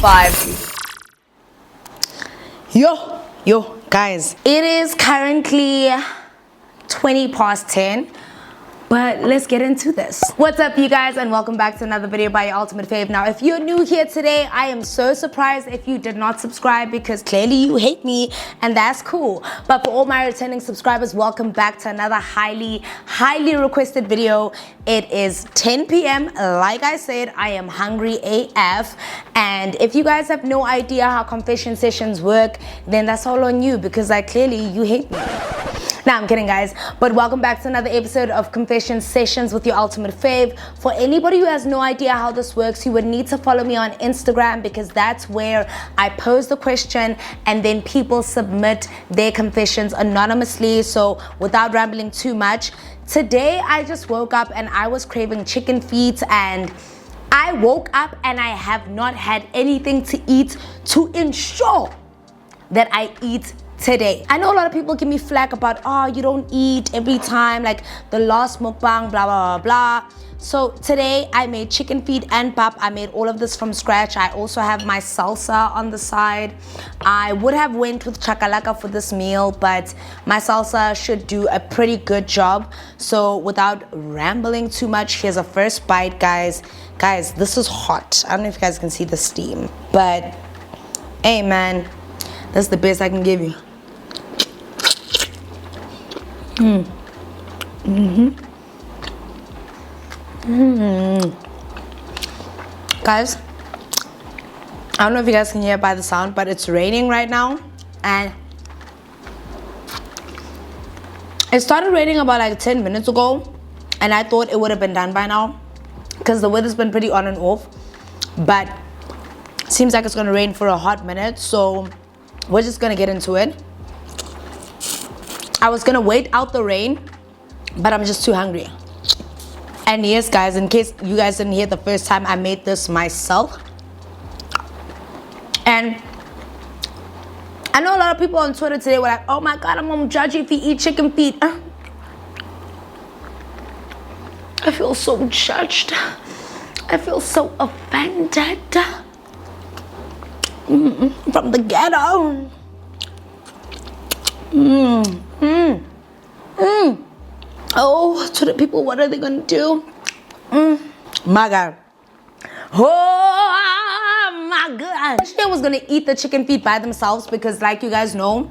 5. Yo, guys. It is currently 20 past 10. But let's get into this. What's up, you guys, and welcome back to another video by your ultimate fave. Now, if you're new here today, I am so surprised if you did not subscribe because clearly you hate me, and that's cool. But for all my returning subscribers, welcome back to another highly requested video. It is 10 p.m. Like I said, I am hungry AF. And if you guys have no idea how confession sessions work, then that's all on you because clearly you hate me. Nah, I'm kidding, guys. But welcome back to another episode of Confession Sessions with your ultimate fave. For anybody who has no idea how this works, you would need to follow me on Instagram because that's where I pose the question and then people submit their confessions anonymously. So without rambling too much, today I just woke up and I was craving chicken feet, and I woke up and I have not had anything to eat to ensure that I eat today. I know a lot of people give me flack about, oh, you don't eat every time, like the last mukbang, blah, blah, blah, blah. So today I made chicken feet and pap. I made all of this from scratch. I also have my salsa on the side. I would have went with chakalaka for this meal, but my salsa should do a pretty good job. So without rambling too much, here's a first bite, guys. Guys, this is hot. I don't know if you guys can see the steam, but hey, man, that's the best I can give you. Guys, I don't know if you guys can hear by the sound, but it's raining right now, and it started raining about like 10 minutes ago, and I thought it would have been done by now because the weather's been pretty on and off, but seems like it's gonna rain for a hot minute, so we're just gonna get into it. I was gonna wait out the rain, but I'm just too hungry. And yes, guys, in case you guys didn't hear the first time, I made this myself. And I know a lot of people on Twitter today were like, oh my God, I'm gonna judge you if you eat chicken feet. I feel so judged. I feel so offended. From the ghetto. Oh, to the people, what are they gonna do? My God. Oh my God. Actually, I was gonna eat the chicken feet by themselves because, like you guys know,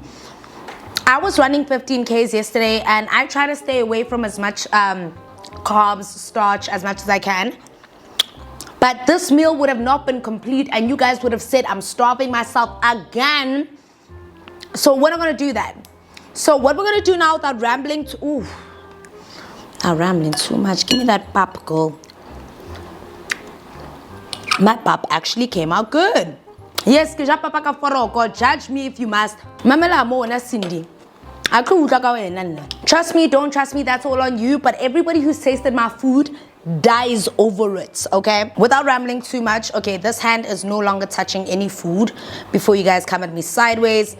I was running 15Ks yesterday and I try to stay away from as much carbs, starch as much as I can. But this meal would have not been complete and you guys would have said I'm starving myself again. So we're not gonna do that. So what we're gonna do now without rambling not rambling too much. Give me that pap, girl. My pap actually came out good. Yes, judge me if you must. Cindy. Trust me, don't trust me, that's all on you. But everybody who's tasted my food dies over it, okay? Without rambling too much, okay, this hand is no longer touching any food before you guys come at me sideways.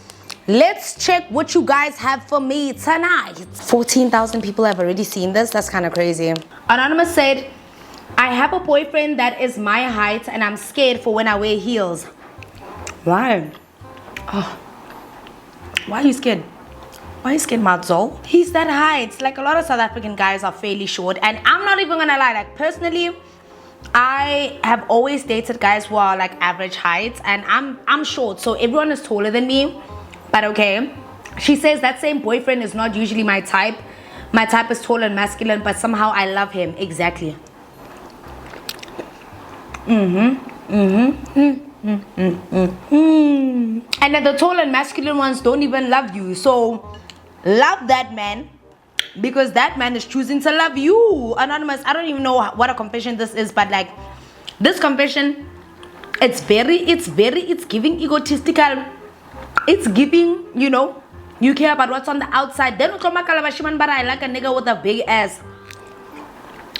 Let's check what you guys have for me tonight. 14,000 people have already seen this. That's kind of crazy. Anonymous said, I have a boyfriend that is my height and I'm scared for when I wear heels. Why? Oh. Why are you scared? Why are you scared, Madzo? He's that height. Like a lot of South African guys are fairly short. And I'm not even gonna lie, like personally, I have always dated guys who are like average height and I'm short. So everyone is taller than me. But okay, she says that same boyfriend is not usually my type. My type is tall and masculine, but somehow I love him. Exactly. And then the tall and masculine ones don't even love you. So love that man because that man is choosing to love you. Anonymous, I don't even know what a confession this is, but like this confession, it's giving egotistical. It's giving, you know, you care about what's on the outside. Then but I like a nigga with a big ass.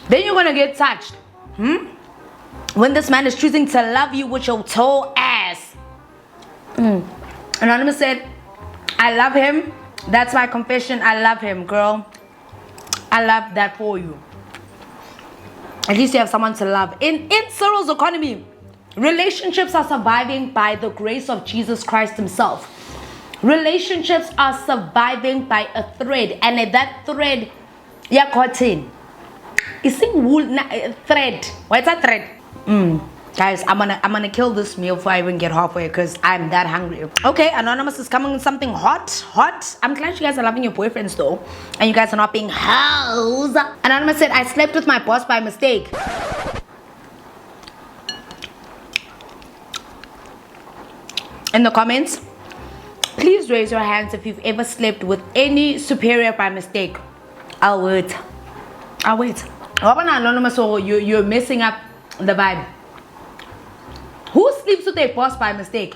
Then you're gonna get touched. When this man is choosing to love you with your tall ass. Anonymous said, I love him. That's my confession. I love him, girl. I love that for you. At least you have someone to love. In Cyril's economy, Relationships are surviving by the grace of Jesus Christ himself. Relationships are surviving by a thread, and that thread, yeah, cotton. It's in wool thread. What's that thread? Guys, I'm gonna kill this meal before I even get halfway because I'm that hungry. Okay, Anonymous is coming with something hot. I'm glad you guys are loving your boyfriends though, and you guys are not being hoes. Anonymous said, I slept with my boss by mistake. In the comments, please raise your hands if you've ever slept with any superior by mistake. I'll wait. Anonymous, or you're messing up the vibe. Who sleeps with a boss by mistake?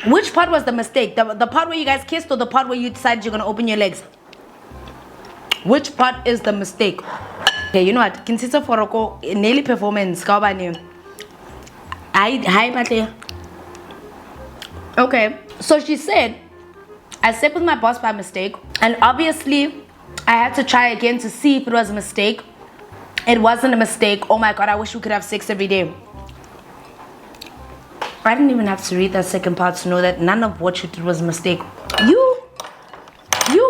Which part was the mistake? The part where you guys kissed, or the part where you decided you're gonna open your legs? Which part is the mistake? Okay, you know what? Consider for a nearly performance. Hi, okay, so she said, I slept with my boss by mistake, and obviously I had to try again to see if it was a mistake. It wasn't a mistake. Oh my god, I wish we could have sex every day. I didn't even have to read that second part to know that none of what you did was a mistake. You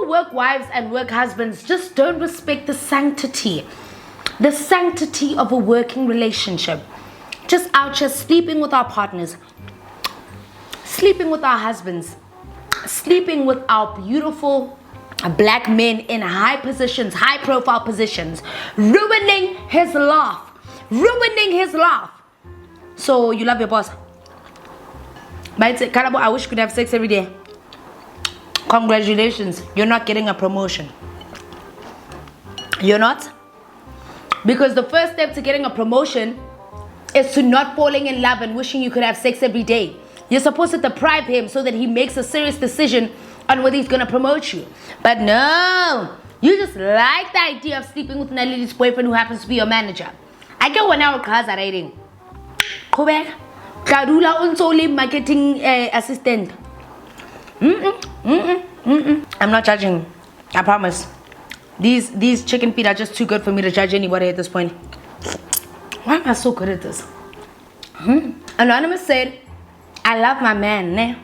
work wives and work husbands just don't respect the sanctity of a working relationship. Just out here sleeping with our partners, sleeping with our husbands, sleeping with our beautiful black men in high positions, high profile positions, ruining his life. So you love your boss. But Kalabo, I wish you could have sex every day. Congratulations, you're not getting a promotion. You're not? Because the first step to getting a promotion is to not falling in love and wishing you could have sex every day. You're supposed to deprive him so that he makes a serious decision on whether he's gonna promote you. But no, you just like the idea of sleeping with Naledi's boyfriend who happens to be your manager. I get 1 hour class at writing. Go back. Kadula Unsoli marketing assistant. I'm not judging. I promise. These chicken feet are just too good for me to judge anybody at this point. Why am I so good at this? Anonymous said, I love my man, ne?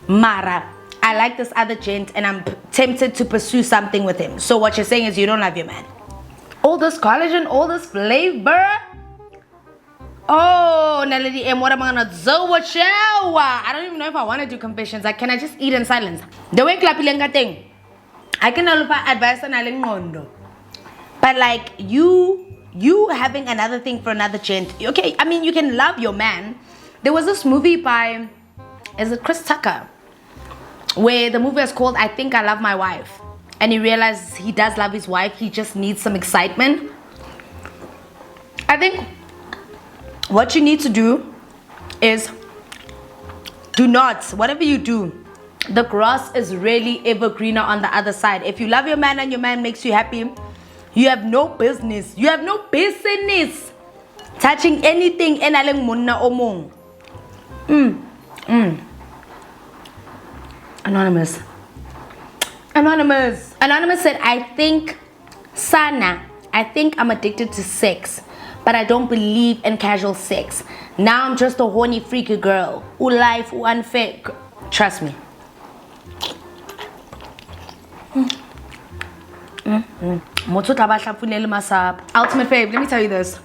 Mara, I like this other gent and I'm tempted to pursue something with him. So what you're saying is you don't love your man. All this collagen, all this flavor. Oh, Naledi, and what am I gonna do with you? I don't even know if I want to do confessions. Like, can I just eat in silence? The way klapilenga thing, I can advise on Alingondo. But like you having another thing for another gent, okay, I mean, you can love your man. There was this movie by, is it Chris Tucker, where the movie is called I Think I Love My Wife, and he realizes he does love his wife, he just needs some excitement. I think what you need to do is do not, whatever you do, the grass is really ever greener on the other side. If you love your man and your man makes you happy, you have no business touching anything enaleng munna omong. Anonymous said, I think I'm addicted to sex, but I don't believe in casual sex. Now I'm just a horny freaky girl who life who unfair. Trust me. Ultimate fave, let me tell you this.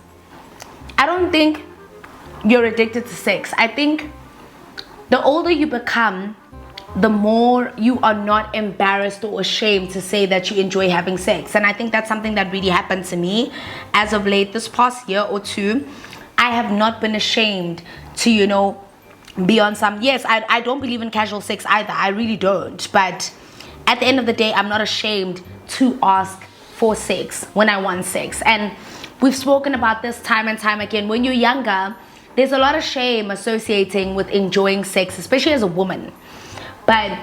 I don't think you're addicted to sex. I think the older you become, the more you are not embarrassed or ashamed to say that you enjoy having sex. And I think that's something that really happened to me as of late, this past year or two. I have not been ashamed to, you know, be on some, yes, I don't believe in casual sex either. I really don't. But at the end of the day, I'm not ashamed to ask for sex when I want sex. And we've spoken about this time and time again. When you're younger, there's a lot of shame associating with enjoying sex, especially as a woman. But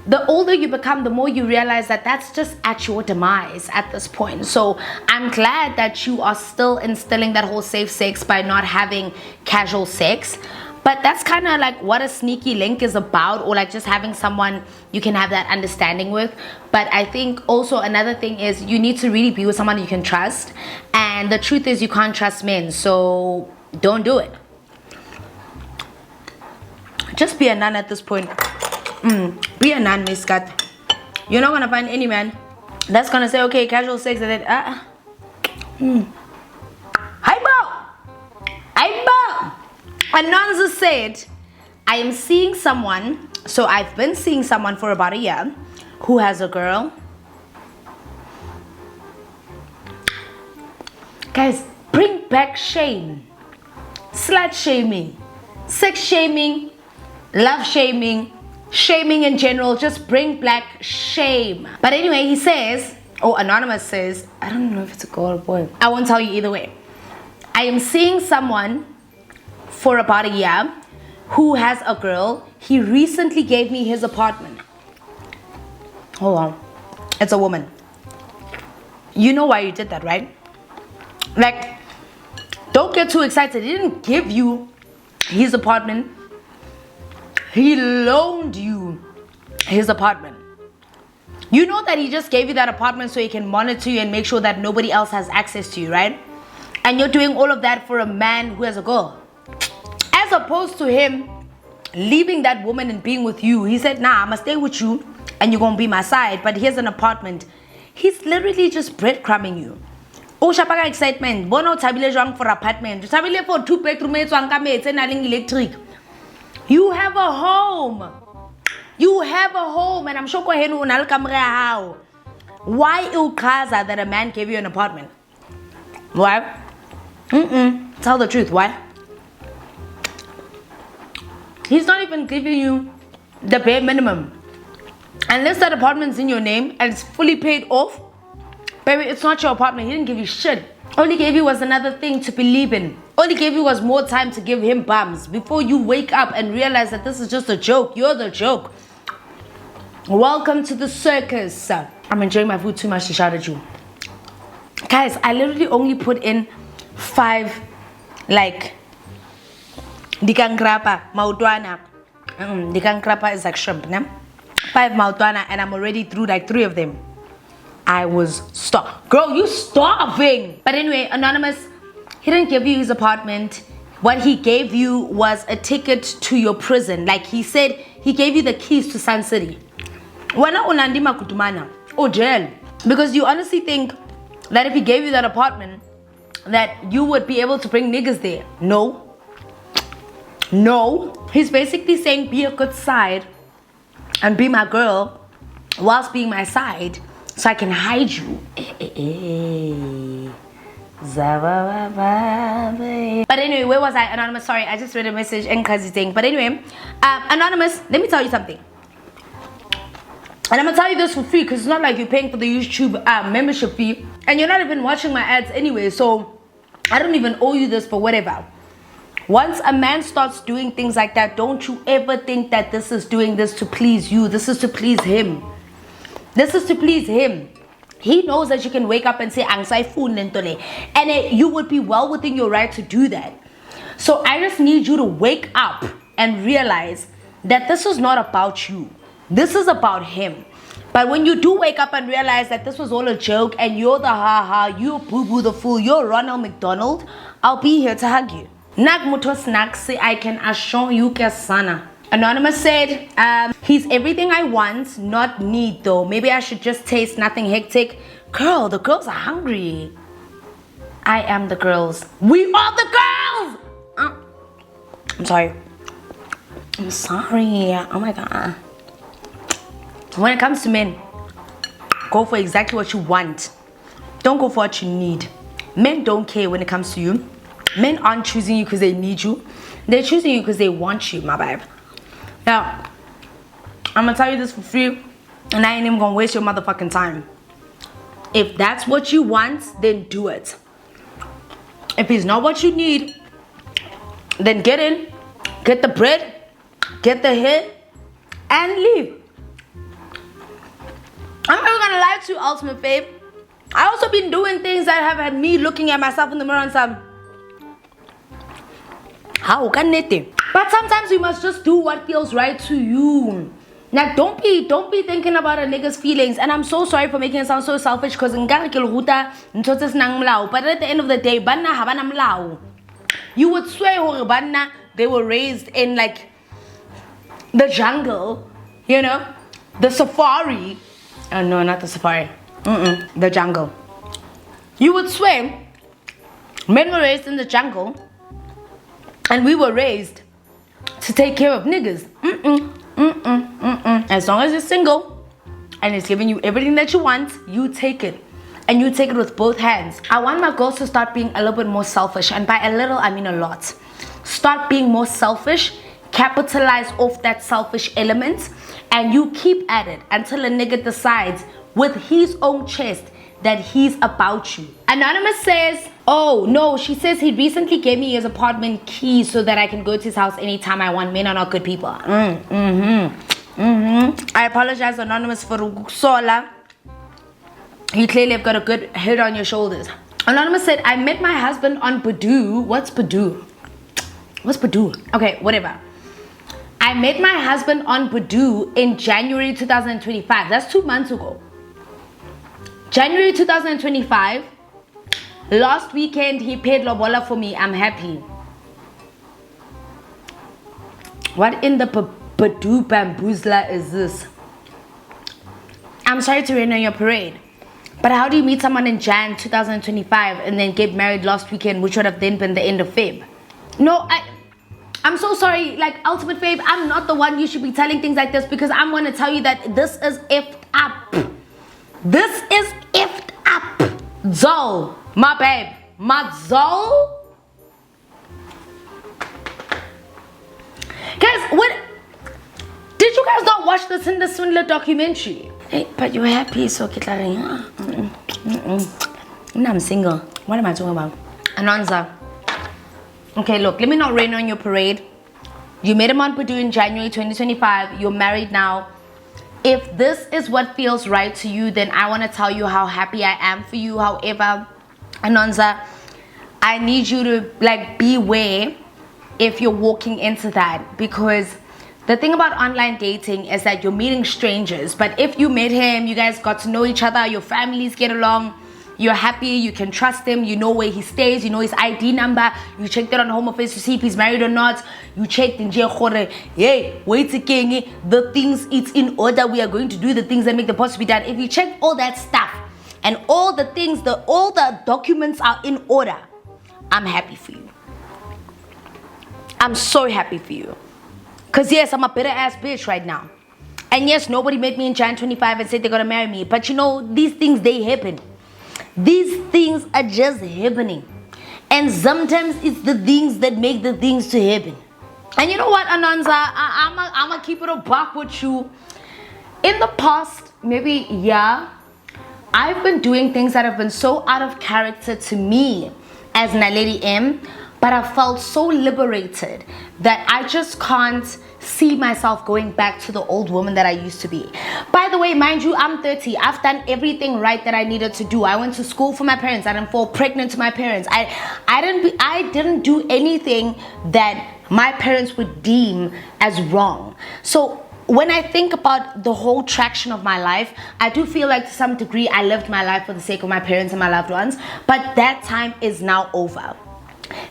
the older you become, the more you realize that that's just at your demise at this point. So I'm glad that you are still instilling that whole safe sex by not having casual sex. But that's kind of like what a sneaky link is about, or like just having someone you can have that understanding with. But I think also another thing is you need to really be with someone you can trust. And the truth is you can't trust men, so don't do it. Just be a nun at this point. Be a nun, Miss Cat. You're not gonna find any man that's gonna say, okay, casual sex, and then Hyper! Anonza said, I am seeing someone, so I've been seeing someone for about a year who has a girl. Guys, bring back shame. Slut shaming, sex shaming, love shaming, shaming in general. Just bring back shame. But anyway, he says, Anonymous says, I don't know if it's a girl or boy. I won't tell you either way. I am seeing someone for about a year who has a girl. He recently gave me his apartment. Hold on. It's a woman. You know why you did that, right? Like, don't get too excited. He didn't give you his apartment. He loaned you his apartment. You know that he just gave you that apartment so he can monitor you and make sure that nobody else has access to you, right? And you're doing all of that for a man who has a girl. As opposed to him leaving that woman and being with you. He said, nah, I'm gonna stay with you and you're gonna be my side, but here's an apartment. He's literally just breadcrumbing you. Oh, shapaka excitement. Bono tabile jwang for apartment. Tabile for 2-bedroom electric. You have a home. You have a home, and I'm sure how. Why ukaza that a man gave you an apartment? Why? Tell the truth. Why? He's not even giving you the bare minimum. Unless that apartment's in your name and it's fully paid off, baby, it's not your apartment. He didn't give you shit. All he gave you was another thing to believe in. All he gave you was more time to give him bums before you wake up and realize that this is just a joke. You're the joke. Welcome to the circus. I'm enjoying my food too much to shout at you. Guys, I literally only put in 5, like, dikangrapa, mautwana. Dikangrapa is like shrimp, né? 5 mautwana, and I'm already through like 3 of them. I was starving. Girl, you starving. But anyway, Anonymous, he didn't give you his apartment. What he gave you was a ticket to your prison. Like he said, he gave you the keys to Sun City. Wana unandima kutumana. Oh, jail. Because you honestly think that if he gave you that apartment, that you would be able to bring niggas there. No. No. He's basically saying, be a good side and be my girl whilst being my side so I can hide you. But anyway, where was I? Anonymous, sorry, I just read a message and crazy thing. But anyway, Anonymous, let me tell you something. And I'm gonna tell you this for free because it's not like you're paying for the YouTube membership fee and you're not even watching my ads anyway, so I don't even owe you this for whatever. Once a man starts doing things like that, don't you ever think that this is doing this to please you. This is to please him. This is to please him. He knows that you can wake up and say, and you would be well within your right to do that. So I just need you to wake up and realize that this is not about you. This is about him. But when you do wake up and realize that this was all a joke and you're the ha-ha, you're boo-boo the fool, you're Ronald McDonald, I'll be here to hug you. Nagmuto snacks say I can assure you kesana. Anonymous said, he's everything I want, not need though. Maybe I should just taste nothing hectic. Girl, the girls are hungry. I am the girls. We are the girls! I'm sorry. I'm sorry. Oh my God. When it comes to men, go for exactly what you want. Don't go for what you need. Men don't care when it comes to you. Men aren't choosing you because they need you. They're choosing you because they want you, my babe. Now, I'm gonna tell you this for free, and I ain't even gonna waste your motherfucking time. If that's what you want, then do it. If it's not what you need, then get in, get the bread, get the hit, and leave. I'm not gonna lie to you, Ultimate Fave. I also been doing things that have had me looking at myself in the mirror and saying, how can it? But sometimes you must just do what feels right to you. Like, don't be thinking about a nigga's feelings. And I'm so sorry for making it sound so selfish, because but at the end of the day, you would swear they were raised in like the jungle, you know, the safari. Oh no, not the safari. The jungle. You would swear men were raised in the jungle and we were raised to take care of niggas. As long as you're single and it's giving you everything that you want, you take it. And you take it with both hands. I want my girls to start being a little bit more selfish. And by a little, I mean a lot. Start being more selfish. Capitalize off that selfish element. And you keep at it until a nigga decides with his own chest that he's about you. Anonymous says, oh no, she says he recently gave me his apartment keys so that I can go to his house anytime I want. Men are not good people. I apologize, Anonymous, for Sola. You clearly have got a good head on your shoulders. Anonymous said, I met my husband on Badoo. What's Badoo? What's Badoo? Okay, whatever. I met my husband on Badoo in January 2025. That's 2 months ago. January 2025. Last weekend, he paid lobola for me. I'm happy. What in the Badoo bamboozler is this? I'm sorry to rain on your parade. But how do you meet someone in Jan 2025 and then get married last weekend, which would have then been the end of Feb? No, I'm so sorry. Like, Ultimate Fave, I'm not the one you should be telling things like this, because I'm going to tell you that this is effed up. This is effed up. Zol, my babe, my Zol. Guys, what? Did you guys not watch the Tinder Swindler documentary? Hey, but you're happy, so I'm single. What am I talking about? Anonza. Okay, look, let me not rain on your parade. You met him on Badoo in January 2025. You're married now. If this is what feels right to you, then I want to tell you how happy I am for you. However, Anonza, I need you to like beware if you're walking into that, because the thing about online dating is that you're meeting strangers. But if you met him, you guys got to know each other, your families get along, you're happy, you can trust him, you know where he stays, you know his ID number, you checked it on Home Office to see if he's married or not, you checked in jail, hey, wait a king, the things, it's in order, we are going to do the things that make the post to be done. If you check all that stuff and all the things, all the documents are in order, I'm happy for you. I'm so happy for you. Because yes, I'm a bitter ass bitch right now. And yes, nobody met me in Jan 25 and said they're gonna marry me. But you know, these things, they happen. These things are just happening. And sometimes it's the things that make the things to happen. And you know what, Ananza? I'm gonna keep it a buck with you. In the past, maybe, yeah, I've been doing things that have been so out of character to me as Naledi M. But I felt so liberated that I just can't see myself going back to the old woman that I used to be. By the way, mind you, I'm 30. I've done everything right that I needed to do. I went to school for my parents. I didn't fall pregnant to my parents. I didn't do anything that my parents would deem as wrong. So when I think about the whole traction of my life, I do feel like to some degree I lived my life for the sake of my parents and my loved ones. But that time is now over.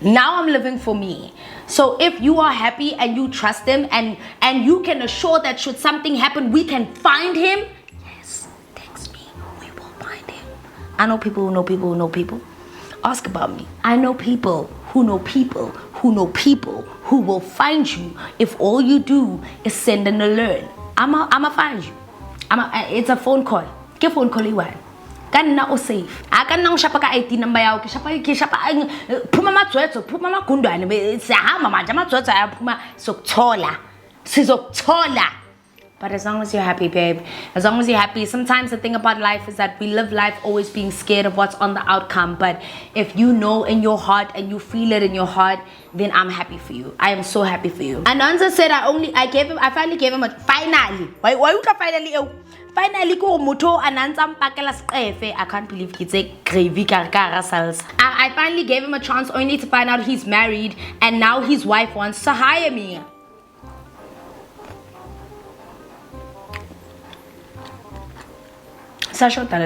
Now I'm living for me. So if you are happy and you trust him and you can assure that should something happen, we can find him, yes, text me, we will find him. I know people who know people who know people. Ask about me. I know people who know people who know people who will find you if all you do is send an alert. I'ma find you. It's a phone call. Ke phone call iwan. Kanna o safe. Aka nang shapa ka ID number yawo ke shapa phuma matswetso phuma magundwane se ha mama ja matswetso ya phuma sokuthola sizokuthola But as long as you're happy, babe, as long as you're happy. Sometimes the thing about life is that we live life always being scared of what's on the outcome. But if you know in your heart and you feel it in your heart, then I'm happy for you. I am so happy for you. Ananza said I finally gave him a finally. Why you finally? Finally, go moto ananza mpakela sqefe. I can't believe it's a gravy karkara cells. I finally gave him a chance only to find out he's married and now his wife wants to hire me. Siyashota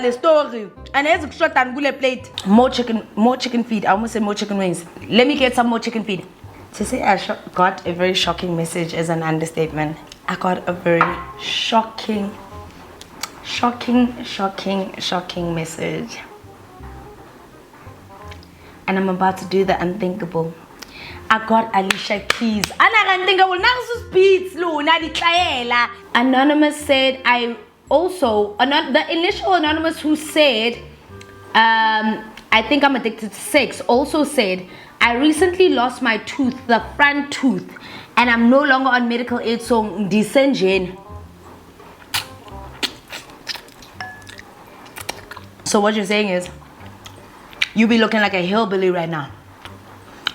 le story. And as a short and gule plate. More chicken feed. I almost said more chicken wings. Let me get some more chicken feed. To say I got a very shocking message is an understatement. I got a very shocking message. And I'm about to do the unthinkable. I got Alicia keys. Anonymous said the initial anonymous who said I think I'm addicted to sex also said I recently lost my tooth, the front tooth, and I'm no longer on medical aid, so disengen. So what you're saying is you be looking like a hillbilly right now.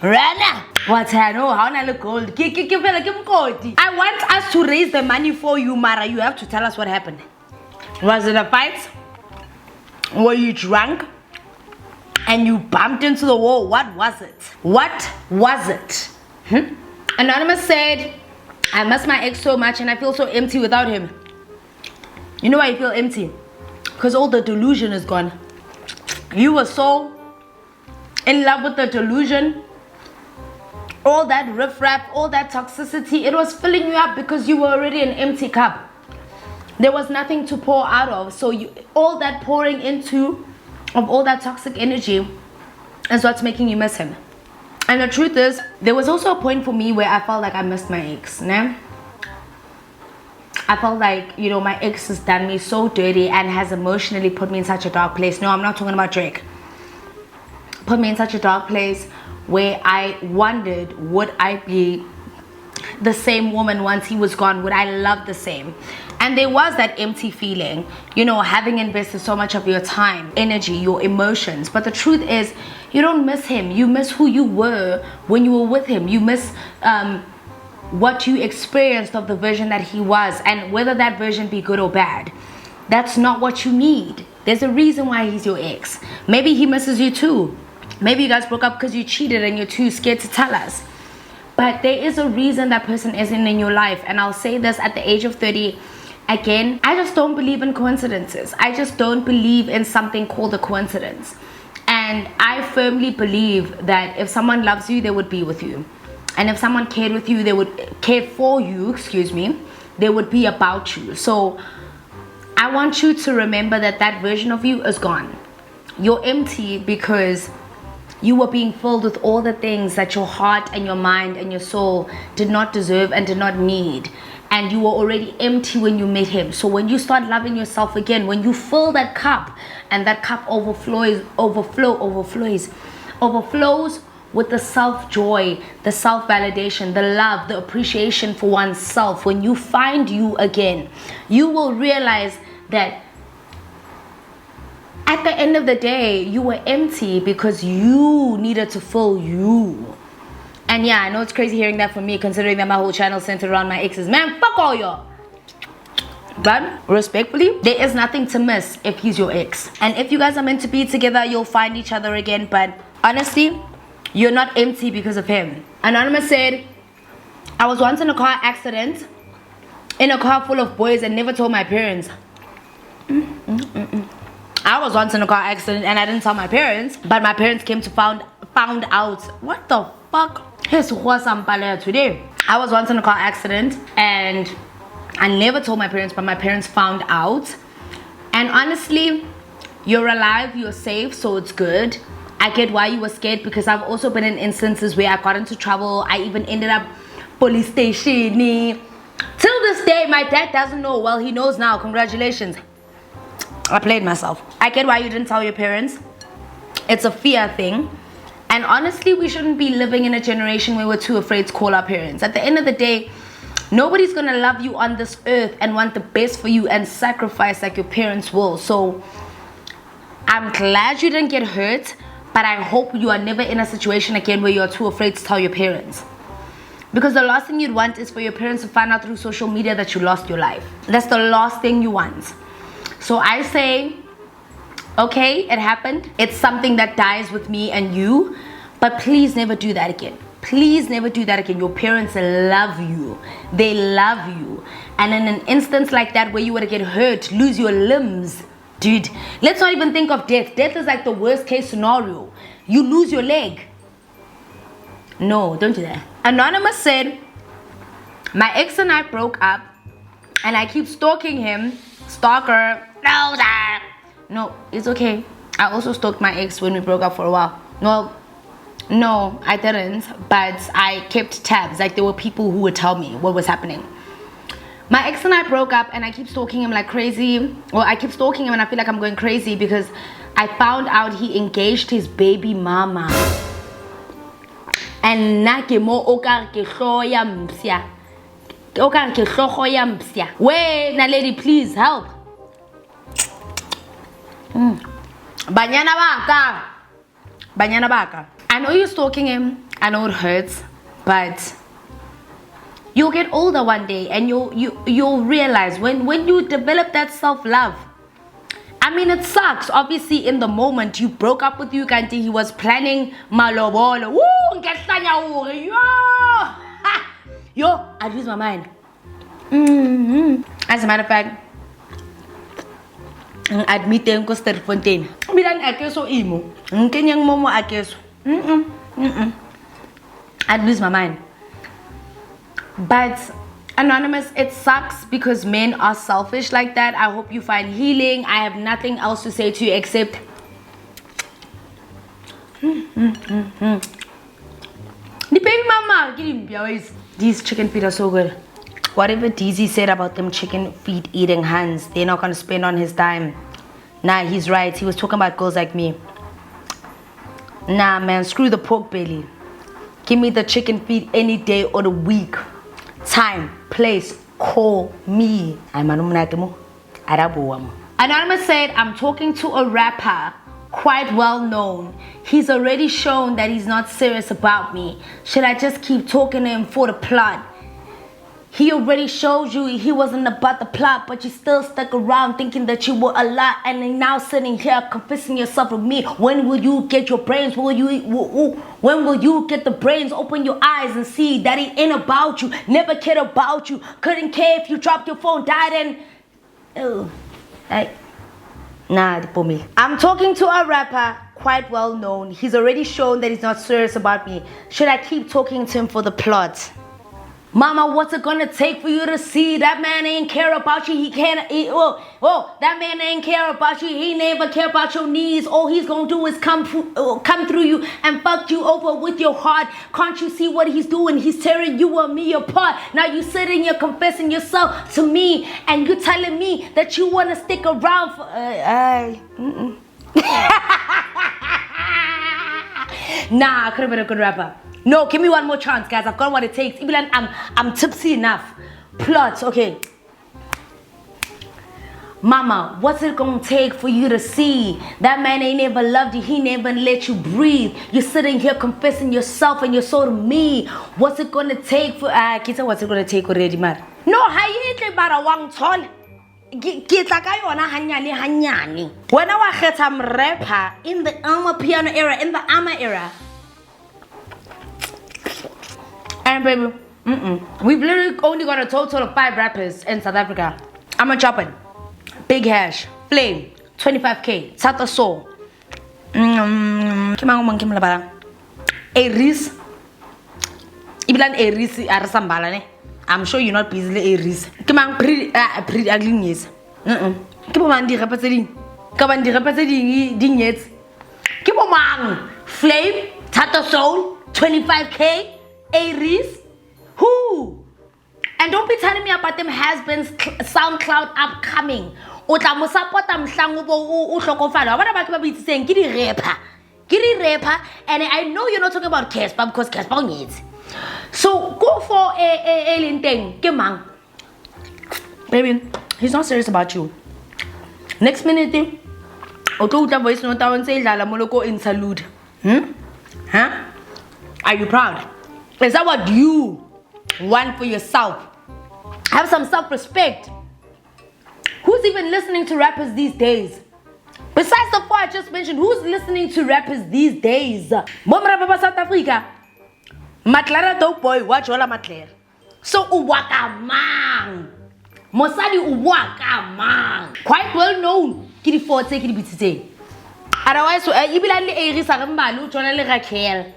What I know, how I look gold. I want us to raise the money for you, Mara. You have to tell us what happened. Was it a fight? Were you drunk? And you bumped into the wall? What was it? What was it? Anonymous said, I miss my ex so much and I feel so empty without him. You know why you feel empty? Because all the delusion is gone. You were so in love with the delusion. All that riffraff, all that toxicity, it was filling you up because you were already an empty cup. There was nothing to pour out of. So all that pouring into of all that toxic energy is what's making you miss him. And the truth is, there was also a point for me where I felt like I missed my ex. Nah? I felt like, you know, my ex has done me so dirty and has emotionally put me in such a dark place. No, I'm not talking about Drake. Put me in such a dark place where I wondered, would I be the same woman once he was gone? Would I love the same? And there was that empty feeling, you know, having invested so much of your time, energy, your emotions. But the truth is, you don't miss him. You miss who you were when you were with him. You miss what you experienced of the version that he was, and whether that version be good or bad. That's not what you need. There's a reason why he's your ex. Maybe he misses you too. Maybe you guys broke up because you cheated and you're too scared to tell us. But there is a reason that person isn't in your life. And I'll say this at the age of 30, again, I just don't believe in coincidences. I just don't believe in something called a coincidence. And I firmly believe that if someone loves you, they would be with you. And if someone cared with you, they would care for you, they would be about you. So I want you to remember that that version of you is gone. You're empty because you were being filled with all the things that your heart and your mind and your soul did not deserve and did not need. And you were already empty when you met him. So when you start loving yourself again, when you fill that cup and that cup overflows with the self-joy, the self-validation, the love, the appreciation for oneself, when you find you again, you will realize that at the end of the day, you were empty because you needed to fill you. And yeah, I know it's crazy hearing that from me, considering that my whole channel centered around my exes. Man, fuck all y'all. But respectfully, there is nothing to miss if he's your ex. And if you guys are meant to be together, you'll find each other again. But honestly, you're not empty because of him. Anonymous said, I was once in a car accident in a car full of boys and never told my parents. I was once in a car accident and I didn't tell my parents, but my parents came to found out. What the fuck? Today. I was once in a car accident and I never told my parents, but my parents found out. And honestly, you're alive, you're safe, so it's good. I get why you were scared, because I've also been in instances where I got into trouble. I even ended up police station. Till this day, my dad doesn't know. Well, he knows now. Congratulations. I played myself. I get why you didn't tell your parents. It's a fear thing. And honestly, we shouldn't be living in a generation where we're too afraid to call our parents. At the end of the day, Nobody's gonna love you on this earth and want the best for you and sacrifice like your parents will. So I'm glad you didn't get hurt, but I hope you are never in a situation again where you're too afraid to tell your parents. Because the last thing you'd want is for your parents to find out through social media that you lost your life. That's the last thing you want. So I say, okay, it happened. It's something that dies with me and you, but please never do that again. Please never do that again. Your parents love you. They love you. And in an instance like that where you were to get hurt, lose your limbs, dude, let's not even think of death. Death is like the worst case scenario. You lose your leg. No, don't do that. Anonymous said, my ex and I broke up and I keep stalking him. Stalker. No, sir. No, it's okay. I also stalked my ex when we broke up for a while. Well, no, I didn't. But I kept tabs. Like there were people who would tell me what was happening. My ex and I broke up and I keep stalking him like crazy. Well, I keep stalking him and I feel like I'm going crazy because I found out he engaged his baby mama. And nakemo okar ke hloya mpsia. Okar ke hlogo ya mpsia. Wait, Naledi, please help. Banyana baka. Banyana baka. I know you're stalking him. I know it hurts, but you'll get older one day and you'll realize when you develop that self-love. I mean, it sucks. Obviously, in the moment you broke up with you, Kanti, he was planning malobolo. Woo! Yo, I lose my mind. As a matter of fact, admitting ko Ster Fontaine. Bilang akeso imo. Kenyang momo akeso. I'd lose my mind. But Anonymous, it sucks because men are selfish like that. I hope you find healing. I have nothing else to say to you except the baby mama. These chicken feet are so good. Whatever DZ said about them chicken feet eating hands, they're not gonna spend on his dime. Nah, he's right. He was talking about girls like me. Nah, man, screw the pork belly. Give me the chicken feet any day or the week. Time, place, call me. Anonymous said, I'm talking to a rapper, quite well known. He's already shown that he's not serious about me. Should I just keep talking to him for the plot? He already showed you he wasn't about the plot, but you still stuck around thinking that you were a lot, and then now sitting here confessing yourself with me. When will you get your brains? When will you get the brains? Open your eyes and see that he ain't about you. Never cared about you. Couldn't care if you dropped your phone, died, and nah, for me. I'm talking to a rapper, quite well known. He's already shown that he's not serious about me. Should I keep talking to him for the plot? Mama, what's it gonna take for you to see that man ain't care about you? That man ain't care about you. He never care about your needs. All he's gonna do is come through you and fuck you over with your heart. Can't you see what he's doing? He's tearing you and me apart. Now you sitting here confessing yourself to me, and you telling me that you wanna stick around for. Nah, I could have been a good rapper. No, give me one more chance, guys. I've got what it takes. Even I'm tipsy enough. Plot, okay. Mama, what's it gonna take for you to see that man ain't never loved you? He never let you breathe. You're sitting here confessing yourself and you're so to me. What's it gonna take for Kita, what's it gonna take already, man? No, hayitle bara wang tall. Kita kayona hanyani. When I was a rapper in the piano era, in the era. And baby, we've literally only got a total of 5 rappers in South Africa. I'm a chopping. Big Hash, Flame, 25K, Sata Soul. Aries. Ibilan Aries arsambala ne. I'm sure you're not busy Aries. Kimang pretty ugly news. Kimang di rapper tse ding. Kabang di rapper tse ding yet. Kimang Flame, Sata Soul, 25K. Aries? Who? And don't be telling me about them has-beens SoundCloud upcoming. What about saying Giddy rapper? And I know you're not talking about Casper because Casper needs. So go for a linteng, ke mang? Baby, he's not serious about you. Next minute, Oto uta voice note and say Lala Moloko in salute. Huh? Are you proud? Is that what you want for yourself? Have some self-respect. Who's even listening to rappers these days? Besides the four I just mentioned, who's listening to rappers these days? Mom rapper South Africa. Mallela dope boy, watch all Mallela. So uwaka man. Mosadi uwaka man. Quite well known. Kiri forte kiri bitite. Otherwise, you be like Eri Sagambalu, Jonale Raquel.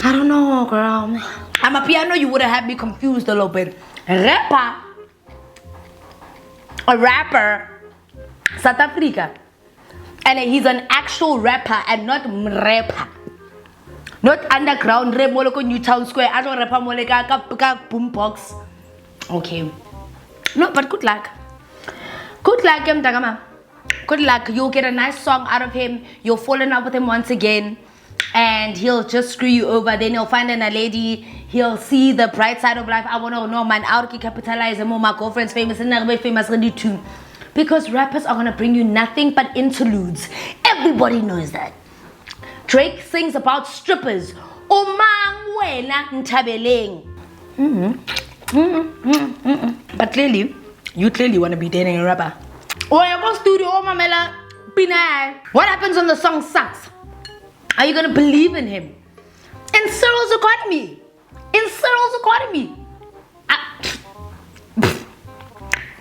I don't know, girl. I'm a piano, you would have had me confused a little bit. A rapper, South Africa. And he's an actual rapper and not rapper. Not underground, rap moloko Newtown Square, I don't rapper moleka boombox. Okay. No, but good luck. Good luck, Mtagama. Good luck. You'll get a nice song out of him. You'll fall in love with him once again. And he'll just screw you over. Then he'll find a Naledi. He'll see the bright side of life. I want to know, man, I'll capitalize and more my girlfriend's famous and never famous really too. Because rappers are going to bring you nothing but interludes. Everybody knows that. Drake sings about strippers. Omang wena ntabeleng. But clearly, you clearly want to be dating a rapper. Oh, you go studio, oh, Mamela, Pina. What happens when the song sucks? Are you going to believe in him? In Cyril's economy.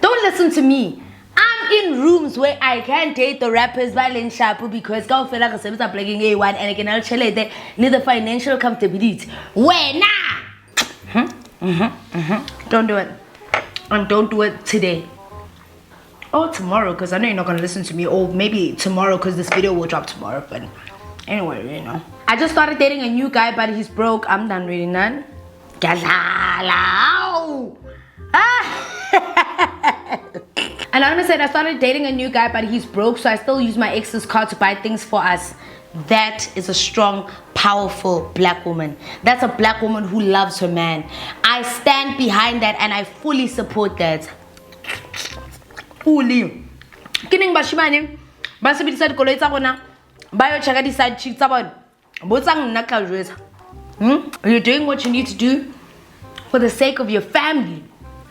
Don't listen to me. I'm in rooms where I can't date the rappers Valen Shapu because go feel like a service are playing A1 and I can actually need the financial comfortability. When Don't do it. And don't do it today. Or tomorrow, because I know you're not going to listen to me. Or maybe tomorrow, because this video will drop tomorrow. But anyway, you know. I just started dating a new guy, but he's broke. I'm done reading that. Anonymous said, I started dating a new guy, but he's broke, so I still use my ex's card to buy things for us. That is a strong, powerful black woman. That's a black woman who loves her man. I stand behind that and I fully support that. Fully. Kining bashimane. Basibi decide koloi tsa bona. Bayo chaka decide chicks about. Botsang naka jwetsa. You're doing what you need to do for the sake of your family.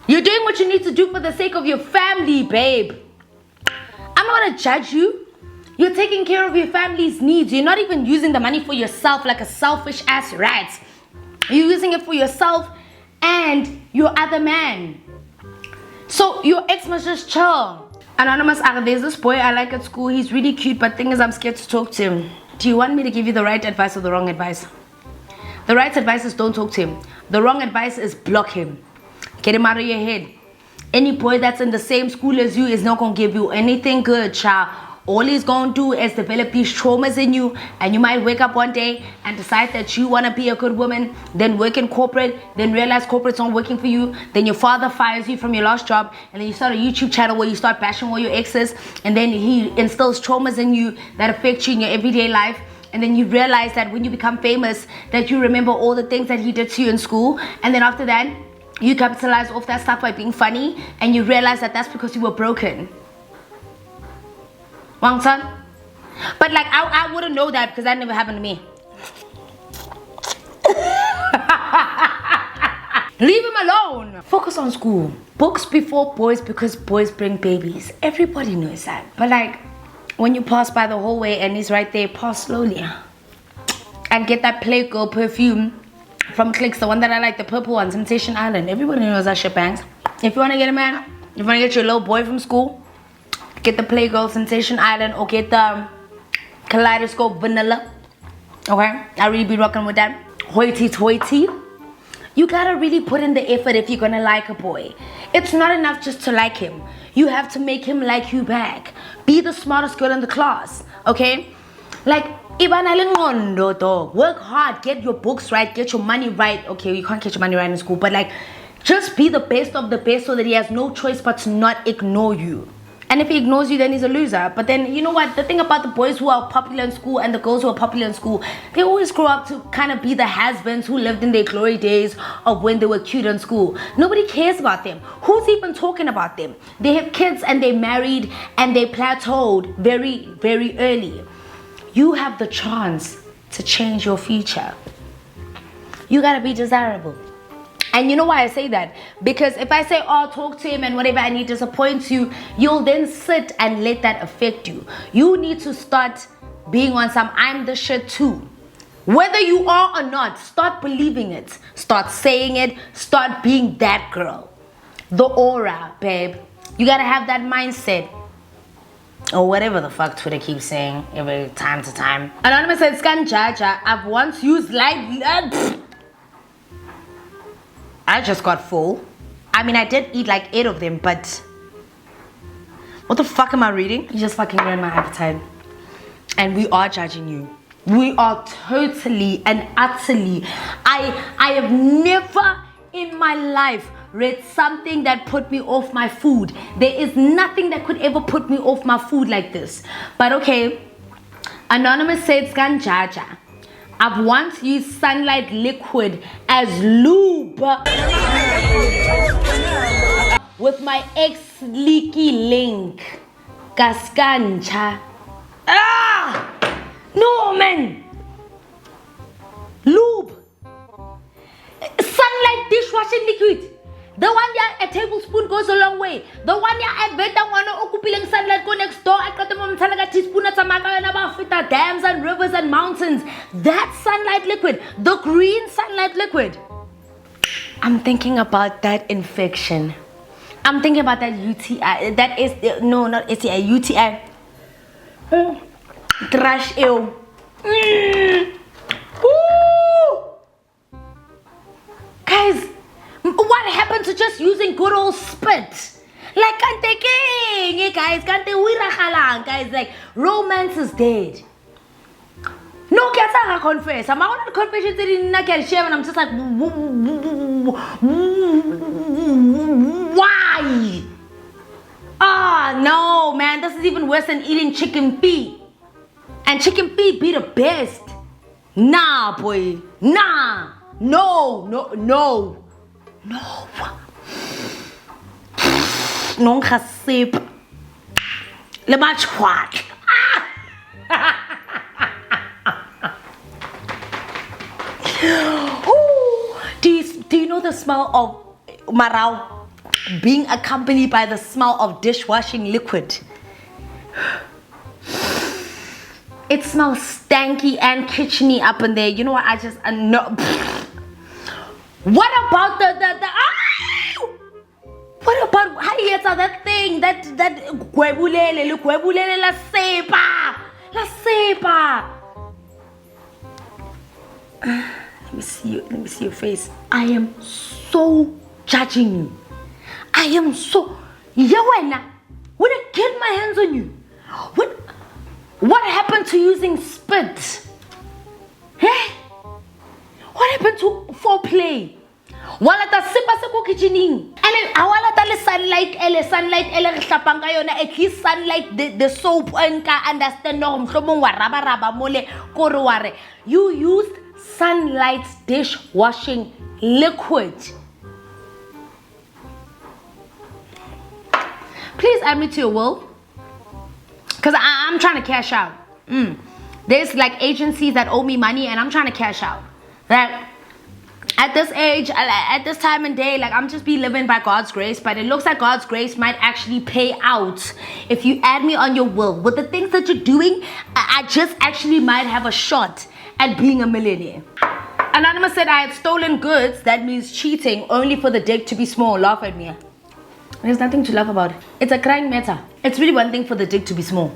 You're doing what you need to do for the sake of your family, babe. I'm not gonna judge you. You're taking care of your family's needs. You're not even using the money for yourself like a selfish ass rat. You're using it for yourself and your other man. So your ex must just chill. Anonymous, there's this boy I like at school. He's really cute, but thing is I'm scared to talk to him. Do you want me to give you the right advice or the wrong advice? The right advice is don't talk to him. The wrong advice is block him. Get him out of your head. Any boy that's in the same school as you is not going to give you anything good, child. All he's going to do is develop these traumas in you, and you might wake up one day and decide that you want to be a good woman, then work in corporate, then realize corporate's not working for you, then your father fires you from your last job, and then you start a YouTube channel where you start bashing all your exes, and then he instills traumas in you that affect you in your everyday life, and then you realize that when you become famous, that you remember all the things that he did to you in school, and then after that, you capitalize off that stuff by being funny, and you realize that that's because you were broken. Wrong son? But like, I wouldn't know that because that never happened to me. Leave him alone. Focus on school. Books before boys because boys bring babies. Everybody knows that. But like, when you pass by the hallway and he's right there, pass slowly. And get that Playgirl perfume from Clicks, the one that I like, the purple one, Temptation Island. Everybody knows that shit bangs. If you want to get a man, if you want to get your little boy from school, get the Playgirl Sensation Island or get the Kaleidoscope Vanilla. Okay? I really be rocking with that. Hoity-toity. You gotta really put in the effort if you're gonna like a boy. It's not enough just to like him. You have to make him like you back. Be the smartest girl in the class. Okay? Like, work hard, get your books right, get your money right. Okay, you can't get your money right in school, but like, just be the best of the best so that he has no choice but to not ignore you. And if he ignores you, then he's a loser. But then, you know what? The thing about the boys who are popular in school and the girls who are popular in school, they always grow up to kind of be the has-beens who lived in their glory days of when they were cute in school. Nobody cares about them. Who's even talking about them? They have kids and they married and they plateaued very, very early. You have the chance to change your future. You gotta be desirable. And you know why I say that? Because if I say, oh, talk to him and whatever, and he disappoints you, you'll then sit and let that affect you. You need to start being on some I'm the shit too. Whether you are or not, start believing it. Start saying it. Start being that girl. The aura, babe. You gotta have that mindset. Or whatever the fuck Twitter keeps saying every time to time. Anonymous said, Scan Jaja, I've once used like... I just got full. I mean, I did eat like 8 of them, but what the fuck am I reading? You just fucking ruined my appetite. And we are judging you. We are totally and utterly. I have never in my life read something that put me off my food. There is nothing that could ever put me off my food like this. But okay, Anonymous said, Scan Jaja, I've once used sunlight liquid as lube with my ex-leaky link. Kaskancha. Ah! No, man! Lube! Sunlight dishwashing liquid. The one yeah, a tablespoon goes a long way. The one yeah, I bet that one okupiling sunlight go next door. I got them on a teaspoon at Samaka dams and rivers and mountains. That sunlight liquid, the green sunlight liquid. I'm thinking about that infection. I'm thinking about that UTI. That is no, not STI, UTI. Trash ew. Guys, what happened to just using good old spit? Like, guys, like, romance is dead. No, I confess. I'm not confession and I'm just like, why? Ah, no, man, this is even worse than eating chicken feet. And chicken feet be the best. Nah, boy, nah, no. Non khasip le machwat. Do you know the smell of marau being accompanied by the smell of dishwashing liquid? It smells stanky and kitcheny up in there. You know what? I just no. What about what about Hayeta, that thing, that gwebulele la sepa. Let me see your face. I am so judging you. I am so Yawena. When I get my hands on you, what happened to using spit? Eh? What happened to foreplay? Wala ta sipa sa ko kitchening. And awala ta le sunlight ele hlapang ka yona, at least sunlight the soap and ka understand no mhlomong wa raba mole kore ware. You used sunlight dishwashing liquid. Please add me to your will, because I'm trying to cash out. There's like agencies that owe me money and I'm trying to cash out. That at this age, at this time and day, like I'm just be living by God's grace, but it looks like God's grace might actually pay out if you add me on your will. With the things that you're doing, I just actually might have a shot at being a millionaire. Anonymous said, I had stolen goods. That means cheating only for the dick to be small. Laugh at me. There's nothing to laugh about. It's a crying matter. It's really one thing for the dick to be small.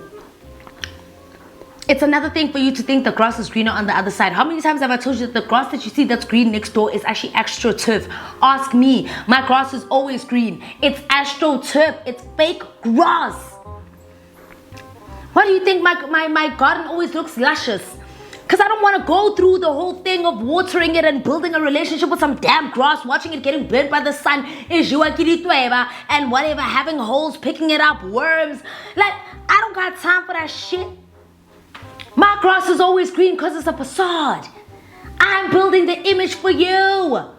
It's another thing for you to think the grass is greener on the other side. How many times have I told you that the grass that you see that's green next door is actually astroturf? Ask me. My grass is always green. It's astroturf. It's fake grass. Why do you think my garden always looks luscious? Because I don't want to go through the whole thing of watering it and building a relationship with some damn grass, watching it getting burnt by the sun, and whatever, having holes, picking it up, worms. Like, I don't got time for that shit. My grass is always green because it's a facade. I'm building the image for you.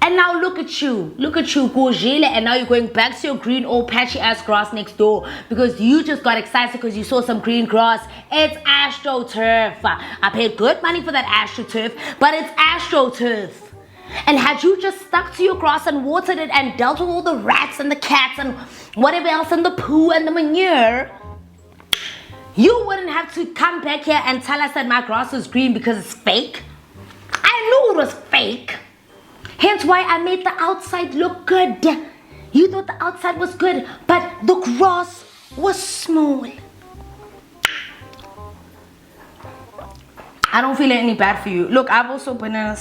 And now look at you, Gojele, and now you're going back to your green old patchy ass grass next door because you just got excited because you saw some green grass. It's AstroTurf. I paid good money for that AstroTurf, but it's AstroTurf. And had you just stuck to your grass and watered it and dealt with all the rats and the cats and whatever else and the poo and the manure, you wouldn't have to come back here and tell us that my grass is green because it's fake. I knew it was fake. Hence why I made the outside look good. You thought the outside was good, but the grass was small. I don't feel any bad for you. Look, I've also been a...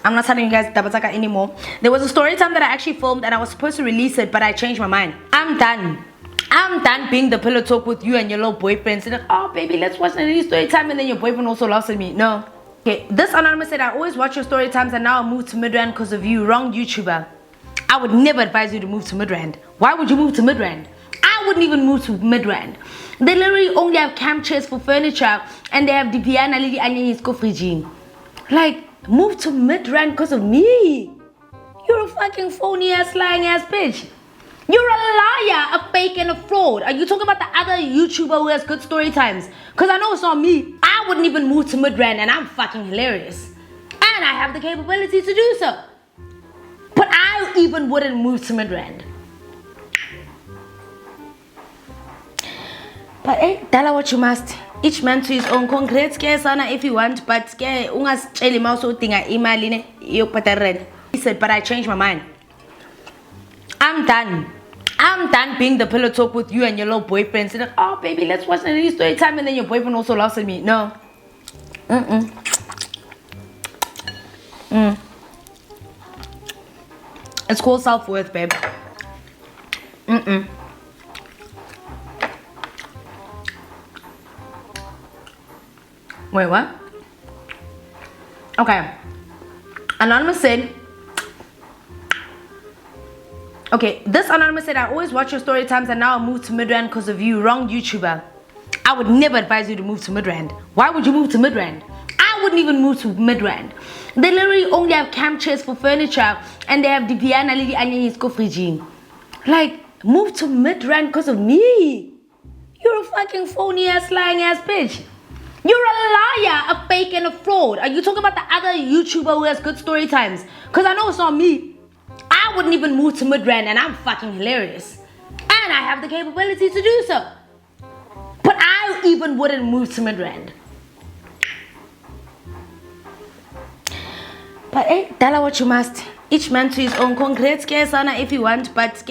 I'm not telling you guys Dabataka anymore. There was a story time that I actually filmed and I was supposed to release it, but I changed my mind. I'm done. I'm done being the pillow talk with you and your little boyfriend. So like, oh baby, let's watch the story time, and then your boyfriend also laughs at me. No. Okay, this anonymous said, I always watch your story times and now I moved to Midrand because of you. Wrong YouTuber. I would never advise you to move to Midrand. Why would you move to Midrand? I wouldn't even move to Midrand. They literally only have camp chairs for furniture and they have the piano Naledi and Phony. Like, move to Midrand because of me. You're a fucking phony ass, lying ass bitch. You're a liar, a fake, and a fraud. Are you talking about the other YouTuber who has good story times? Because I know it's not me. I wouldn't even move to Midrand and I'm fucking hilarious. And I have the capability to do so. But I even wouldn't move to Midrand. But hey, tell her what you must. Each man to his own. Congrats, Sana, if you want. But he said, but I changed my mind. I'm done. I'm done being the pillow talk with you and your little boyfriend. So like, oh baby, let's watch the story time, and then your boyfriend also laughs at me. No. It's called self-worth, babe. Wait, what? Okay. Anonymous said, okay, this anonymous said, I always watch your story times and now I moved to Midrand because of you. Wrong YouTuber. I would never advise you to move to Midrand. Why would you move to Midrand? I wouldn't even move to Midrand. They literally only have camp chairs for furniture and they have the piano Naledi and Like, move to Midrand because of me. You're a fucking phony ass, lying ass bitch. You're a liar, a fake, and a fraud. Are you talking about the other YouTuber who has good story times? Because I know it's not me. I wouldn't even move to Midrand and I'm fucking hilarious. And I have the capability to do so. But I even wouldn't move to Midrand. But hey, tell her what you must. Each man to his own. Congrats, Sana, if you want. But